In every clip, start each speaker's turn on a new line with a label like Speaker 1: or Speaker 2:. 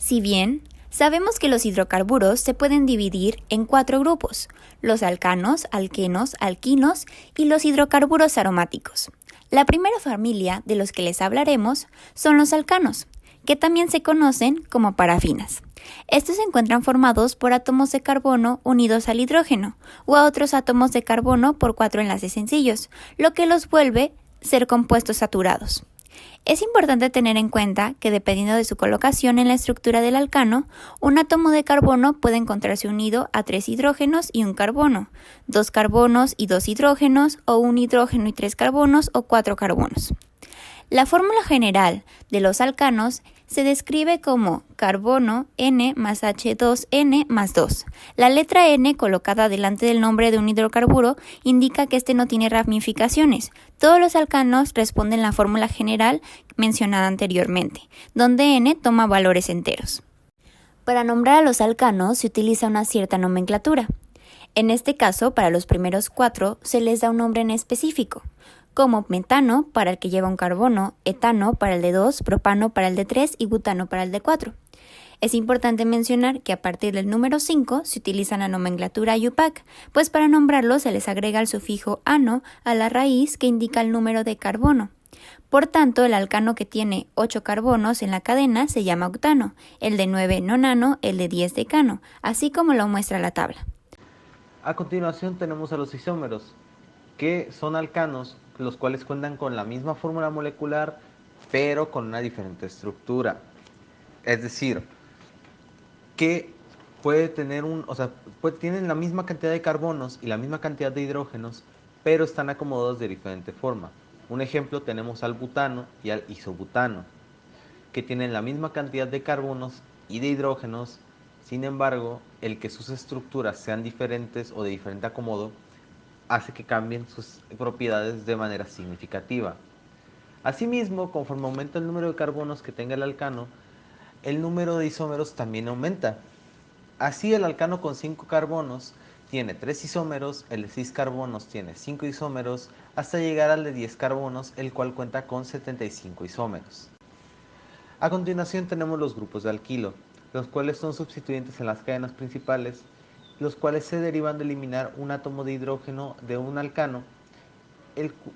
Speaker 1: Si bien sabemos que los hidrocarburos se pueden dividir en 4 grupos: los alcanos, alquenos, alquinos y los hidrocarburos aromáticos. La primera familia de los que les hablaremos son los alcanos, que también se conocen como parafinas. Estos se encuentran formados por átomos de carbono unidos al hidrógeno o a otros átomos de carbono por 4 enlaces sencillos, lo que los vuelve ser compuestos saturados. Es importante tener en cuenta que dependiendo de su colocación en la estructura del alcano, un átomo de carbono puede encontrarse unido a 3 hidrógenos y un carbono, 2 carbonos y 2 hidrógenos, o un hidrógeno y 3 carbonos o 4 carbonos. La fórmula general de los alcanos se describe como carbono N más H2N más 2. La letra N colocada delante del nombre de un hidrocarburo indica que este no tiene ramificaciones. Todos los alcanos responden la fórmula general mencionada anteriormente, donde N toma valores enteros. Para nombrar a los alcanos se utiliza una cierta nomenclatura. En este caso, para los primeros 4 se les da un nombre en específico, como metano para el que lleva un carbono, etano para el de 2, propano para el de 3 y butano para el de 4. Es importante mencionar que a partir del número 5 se utiliza la nomenclatura IUPAC, pues para nombrarlos se les agrega el sufijo ano a la raíz que indica el número de carbono. Por tanto, el alcano que tiene 8 carbonos en la cadena se llama octano, el de 9 nonano, el de 10 decano, así como lo muestra la tabla.
Speaker 2: A continuación tenemos a los isómeros, que son alcanos, los cuales cuentan con la misma fórmula molecular, pero con una diferente estructura. Es decir, que tienen la misma cantidad de carbonos y la misma cantidad de hidrógenos, pero están acomodados de diferente forma. Un ejemplo tenemos al butano y al isobutano, que tienen la misma cantidad de carbonos y de hidrógenos. Sin embargo, el que sus estructuras sean diferentes o de diferente acomodo hace que cambien sus propiedades de manera significativa. Asimismo, conforme aumenta el número de carbonos que tenga el alcano, el número de isómeros también aumenta. Así, el alcano con 5 carbonos tiene 3 isómeros, el de 6 carbonos tiene 5 isómeros, hasta llegar al de 10 carbonos, el cual cuenta con 75 isómeros. A continuación tenemos los grupos de alquilo, los cuales son sustituyentes en las cadenas principales, los cuales se derivan de eliminar un átomo de hidrógeno de un alcano,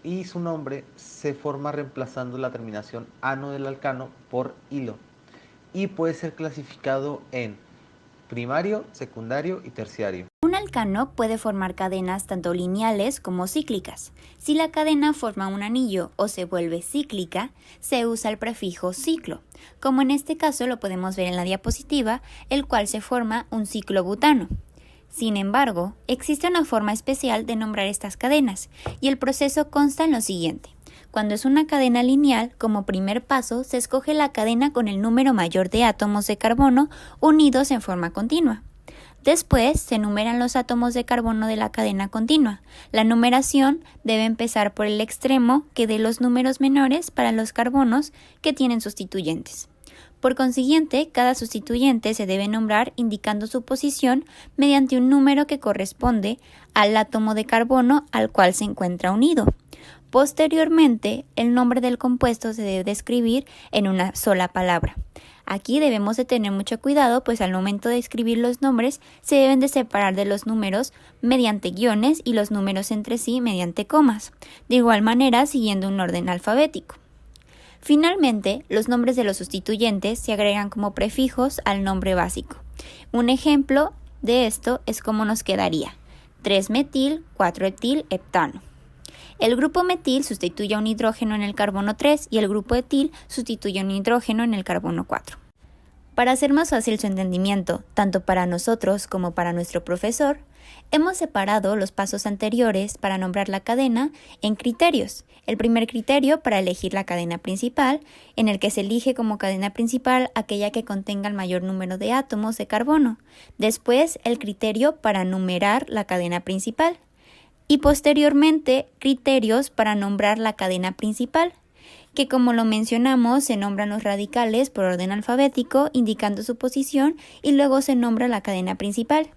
Speaker 2: y su nombre se forma reemplazando la terminación ano del alcano por ilo, y puede ser clasificado en primario, secundario y terciario.
Speaker 1: Un alcano puede formar cadenas tanto lineales como cíclicas. Si la cadena forma un anillo o se vuelve cíclica, se usa el prefijo ciclo, como en este caso lo podemos ver en la diapositiva, el cual se forma un ciclobutano. Sin embargo, existe una forma especial de nombrar estas cadenas, y el proceso consta en lo siguiente. Cuando es una cadena lineal, como primer paso, se escoge la cadena con el número mayor de átomos de carbono unidos en forma continua. Después, se enumeran los átomos de carbono de la cadena continua. La numeración debe empezar por el extremo que dé los números menores para los carbonos que tienen sustituyentes. Por consiguiente, cada sustituyente se debe nombrar indicando su posición mediante un número que corresponde al átomo de carbono al cual se encuentra unido. Posteriormente, el nombre del compuesto se debe escribir en una sola palabra. Aquí debemos de tener mucho cuidado, pues al momento de escribir los nombres se deben de separar de los números mediante guiones y los números entre sí mediante comas, de igual manera siguiendo un orden alfabético. Finalmente, los nombres de los sustituyentes se agregan como prefijos al nombre básico. Un ejemplo de esto es como nos quedaría 3-metil, 4-etil, heptano. El grupo metil sustituye a un hidrógeno en el carbono 3 y el grupo etil sustituye a un hidrógeno en el carbono 4. Para hacer más fácil su entendimiento, tanto para nosotros como para nuestro profesor, hemos separado los pasos anteriores para nombrar la cadena en criterios. El primer criterio para elegir la cadena principal, en el que se elige como cadena principal aquella que contenga el mayor número de átomos de carbono. Después, el criterio para numerar la cadena principal. Y posteriormente, criterios para nombrar la cadena principal, que como lo mencionamos, se nombran los radicales por orden alfabético, indicando su posición, y luego se nombra la cadena principal.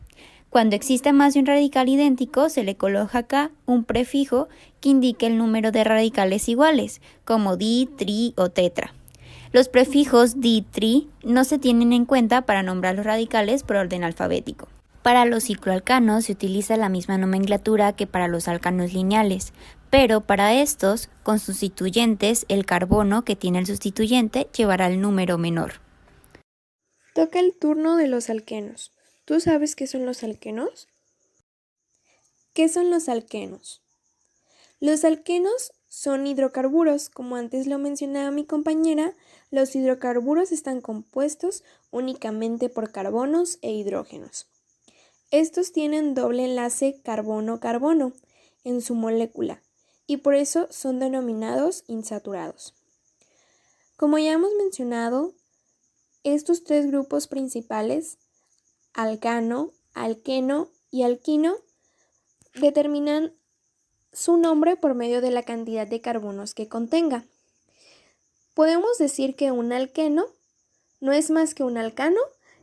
Speaker 1: Cuando exista más de un radical idéntico, se le coloca acá un prefijo que indique el número de radicales iguales, como di, tri o tetra. Los prefijos di, tri no se tienen en cuenta para nombrar los radicales por orden alfabético. Para los cicloalcanos se utiliza la misma nomenclatura que para los alcanos lineales, pero para estos, con sustituyentes, el carbono que tiene el sustituyente llevará el número menor.
Speaker 3: Toca el turno de los alquenos. ¿Tú sabes qué son los alquenos? ¿Qué son los alquenos? Los alquenos son hidrocarburos. Como antes lo mencionaba mi compañera, los hidrocarburos están compuestos únicamente por carbonos e hidrógenos. Estos tienen doble enlace carbono-carbono en su molécula y por eso son denominados insaturados. Como ya hemos mencionado, estos tres grupos principales, alcano, alqueno y alquino, determinan su nombre por medio de la cantidad de carbonos que contenga. Podemos decir que un alqueno no es más que un alcano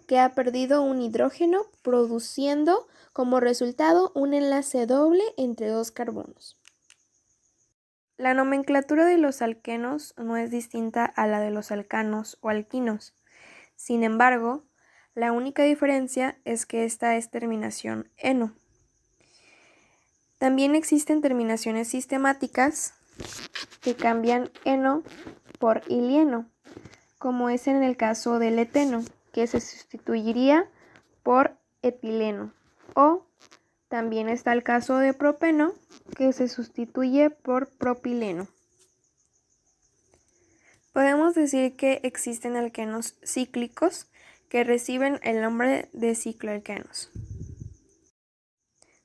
Speaker 3: que ha perdido un hidrógeno, produciendo como resultado un enlace doble entre dos carbonos. La nomenclatura de los alquenos no es distinta a la de los alcanos o alquinos. Sin embargo, la única diferencia es que esta es terminación eno. También existen terminaciones sistemáticas que cambian eno por ilieno, como es en el caso del eteno, que se sustituiría por etileno, o también está el caso de propeno, que se sustituye por propileno. Podemos decir que existen alquenos cíclicos que reciben el nombre de cicloalquenos.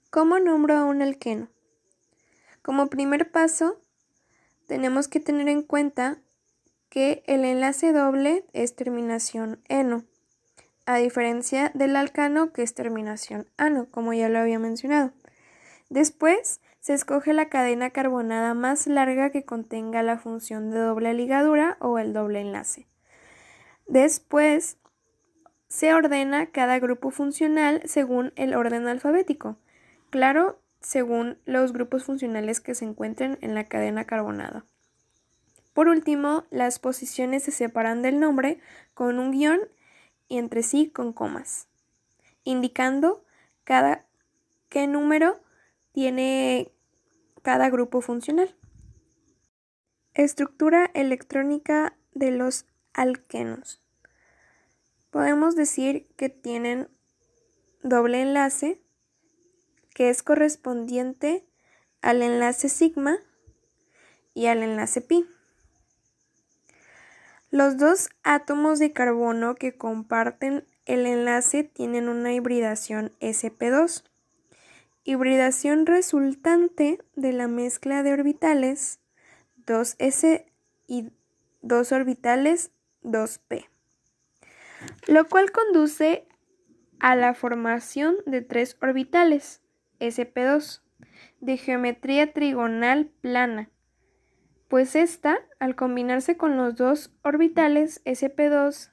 Speaker 3: ¿Cómo nombro a un alqueno? Como primer paso, tenemos que tener en cuenta que el enlace doble es terminación eno, a diferencia del alcano que es terminación ano, como ya lo había mencionado. Después, se escoge la cadena carbonada más larga que contenga la función de doble ligadura o el doble enlace. Después, se ordena cada grupo funcional según el orden alfabético. Claro, según los grupos funcionales que se encuentren en la cadena carbonada. Por último, las posiciones se separan del nombre con un guión y entre sí con comas, indicando qué número tiene cada grupo funcional. Estructura electrónica de los alquenos. Podemos decir que tienen doble enlace, que es correspondiente al enlace sigma y al enlace pi. Los dos átomos de carbono que comparten el enlace tienen una hibridación sp2, hibridación resultante de la mezcla de orbitales 2s y 2 orbitales 2p, lo cual conduce a la formación de 3 orbitales sp2 de geometría trigonal plana, pues esta, al combinarse con los dos orbitales sp2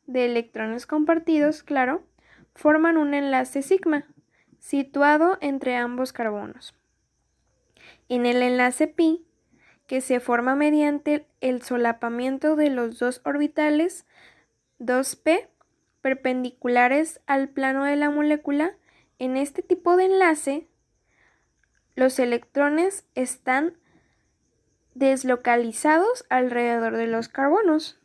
Speaker 3: de electrones compartidos, claro, forman un enlace sigma, situado entre ambos carbonos. En el enlace pi, que se forma mediante el solapamiento de los dos orbitales 2p perpendiculares al plano de la molécula, en este tipo de enlace, los electrones están deslocalizados alrededor de los carbonos,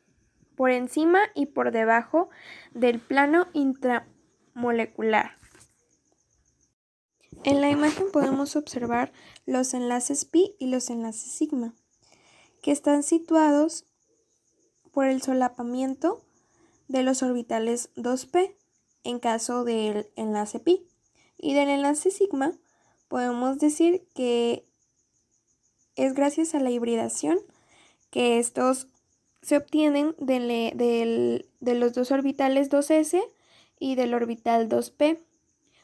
Speaker 3: por encima y por debajo del plano intramolecular. En la imagen podemos observar los enlaces pi y los enlaces sigma, que están situados por el solapamiento de los orbitales 2p en caso del enlace pi, y del enlace sigma podemos decir que es gracias a la hibridación que estos se obtienen de los dos orbitales 2s y del orbital 2p,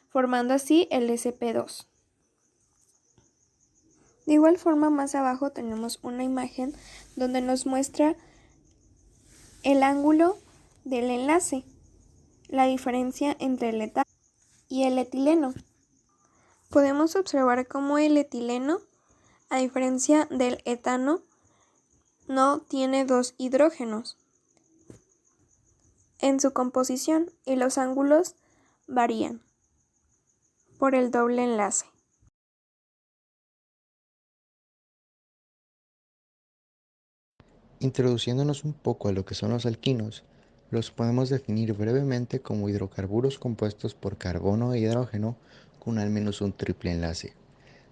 Speaker 3: formando así el sp2. De igual forma, más abajo tenemos una imagen donde nos muestra el ángulo del enlace, la diferencia entre el etano y el etileno. Podemos observar cómo el etileno, a diferencia del etano, no tiene dos hidrógenos, en su composición y los ángulos varían por el doble enlace.
Speaker 4: Introduciéndonos un poco a lo que son los alquinos, los podemos definir brevemente como hidrocarburos compuestos por carbono e hidrógeno con al menos un triple enlace.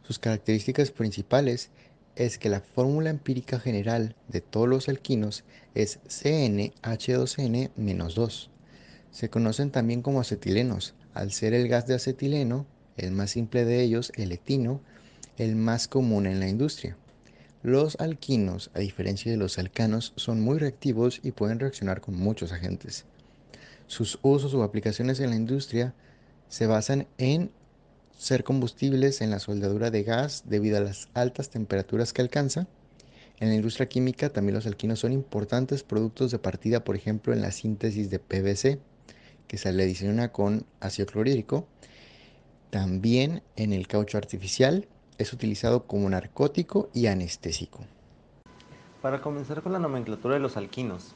Speaker 4: Sus características principales es que la fórmula empírica general de todos los alquinos es CnH2n-2. Se conocen también como acetilenos, al ser el gas de acetileno, el más simple de ellos, el etino, el más común en la industria. Los alquinos, a diferencia de los alcanos, son muy reactivos y pueden reaccionar con muchos agentes. Sus usos o aplicaciones en la industria se basan en ser combustibles en la soldadura de gas debido a las altas temperaturas que alcanza. En la industria química también los alquinos son importantes productos de partida, por ejemplo, en la síntesis de PVC, que se le adiciona con ácido clorhídrico. También en el caucho artificial es utilizado como narcótico y anestésico.
Speaker 2: Para comenzar con la nomenclatura de los alquinos,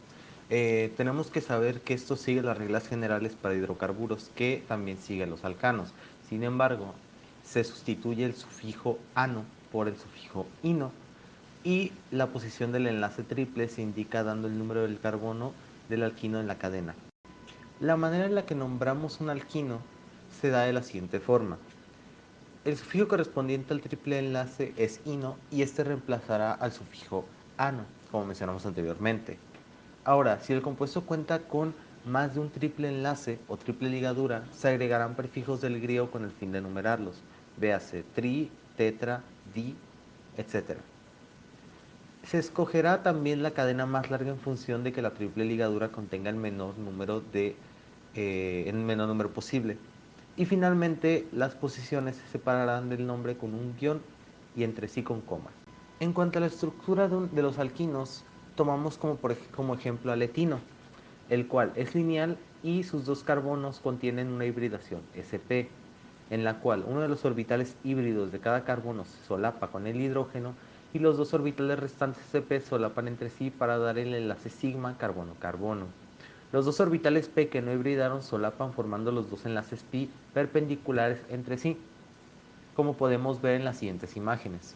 Speaker 2: tenemos que saber que esto sigue las reglas generales para hidrocarburos, que también siguen los alcanos. Sin embargo, se sustituye el sufijo ano por el sufijo ino y la posición del enlace triple se indica dando el número del carbono del alquino en la cadena. La manera en la que nombramos un alquino se da de la siguiente forma. El sufijo correspondiente al triple enlace es ino y este reemplazará al sufijo ano, como mencionamos anteriormente. Ahora, si el compuesto cuenta con más de un triple enlace o triple ligadura, se agregarán prefijos del griego con el fin de numerarlos. Véase tri, tetra, di, etc. Se escogerá también la cadena más larga en función de que la triple ligadura contenga el menor número posible. Y finalmente, las posiciones se separarán del nombre con un guión y entre sí con comas. En cuanto a la estructura de los alquinos, tomamos como ejemplo al etino, el cual es lineal y sus dos carbonos contienen una hibridación sp, en la cual uno de los orbitales híbridos de cada carbono se solapa con el hidrógeno y los dos orbitales restantes sp solapan entre sí para dar el enlace sigma carbono-carbono. Los dos orbitales p que no hibridaron solapan formando los dos enlaces pi perpendiculares entre sí, como podemos ver en las siguientes imágenes.